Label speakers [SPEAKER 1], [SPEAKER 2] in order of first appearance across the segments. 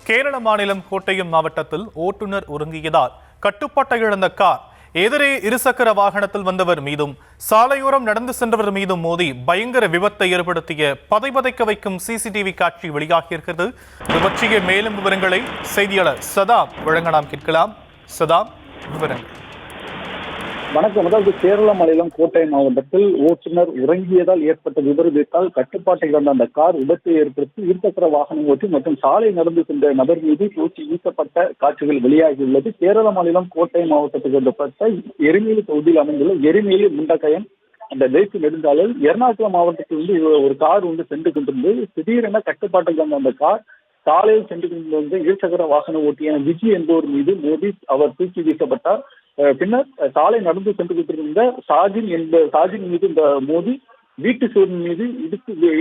[SPEAKER 1] கேரள மாநிலம் கோட்டயம் மாவட்டத்தில் ஓட்டுநர் உறங்கியதால் கட்டுப்பாட்டை இழந்த கார் எதிரே இருசக்கர வாகனத்தில் வந்தவர் மீதும் சாலையோரம் நடந்து சென்றவர் மீதும் மோதி பயங்கர விபத்தை ஏற்படுத்திய பதைபதைக்க வைக்கும் சிசிடிவி காட்சி வெளியாகியிருக்கிறது. இது பற்றிய மேலும் விவரங்களை செய்தியாளர் சதாம் வழங்க நாம் கேட்கலாம். சதாம், விவரங்கள்.
[SPEAKER 2] வணக்கம். அதாவது கேரள மாநிலம் கோட்டயம் மாவட்டத்தில் ஓட்டுநர் உறங்கியதால் ஏற்பட்ட விபரீதத்தால் கட்டுப்பாட்டை இழந்த அந்த கார் விபத்தை ஏற்படுத்தி இருசக்கர வாகனம் ஓட்டி மற்றும் சாலை நடந்து சென்ற நபர் மீது தூக்கி வீசப்பட்ட காட்சிகள் வெளியாகியுள்ளது. கேரள மாநிலம் கோட்டயம் மாவட்டத்துக்கு உட்பட்ட எரிமேலி தொகுதியில் அமைந்துள்ள எரிமேலி முண்டக்கயம் அந்த தேசிய நெடுஞ்சாலையில் எர்ணாகுளம் மாவட்டத்திலிருந்து ஒரு கார் சென்று கொண்டிருந்தது. திடீரென கட்டுப்பாட்டை இழந்த அந்த கார் சாலையில் சென்று கொண்டிருந்த இருசக்கர வாகன ஓட்டியான விஜய் என்பவர் மீது மோதி அவர் தூக்கி வீசப்பட்டார். பின்னர் சாலை நடந்து சென்று கொண்டிருந்த சாஜின் மீது இந்த மோதி வீட்டு சுவரின் மீது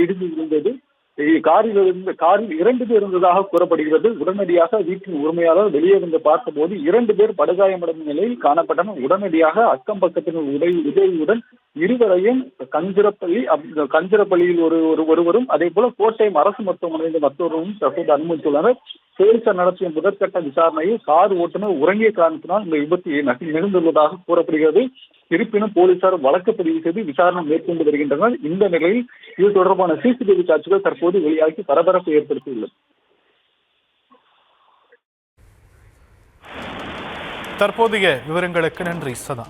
[SPEAKER 2] இடிந்து விழுந்தது. காரில் 2 பேர் இருந்ததாக கூறப்படுகிறது. உடனடியாக வீட்டின் உரிமையாளர் வெளியே வந்து பார்த்தபோது 2 பேர் படுகாயமடைந்த நிலையில் காணப்பட்டனர். உடனடியாக அக்கம் பக்கத்தினர் உதவியுடன் இருவரையும் கஞ்சிரப்பள்ளியில் ஒருவரும் அதே போல கோட்டயம் அரசு மருத்துவமனையில் மற்றொருவரும் தற்போது அனுமதித்துள்ளனர். போலீசார் நடத்திய முதற்கட்ட விசாரணையில் கார் ஓட்டுநர் உறங்கிய காரணத்தினால் இந்த விபத்து நிகழ்ந்துள்ளதாக கூறப்படுகிறது. இருப்பினும் போலீசார் வழக்கு பதிவு செய்து விசாரணை மேற்கொண்டு வருகின்றனர். இந்த நிலையில் இது தொடர்பான சிசிடிவி காட்சிகள் தற்போது வெளியாகி பரபரப்பை ஏற்படுத்தியுள்ளது.
[SPEAKER 1] தற்போதைய விவரங்களுக்கு நன்றி சதா.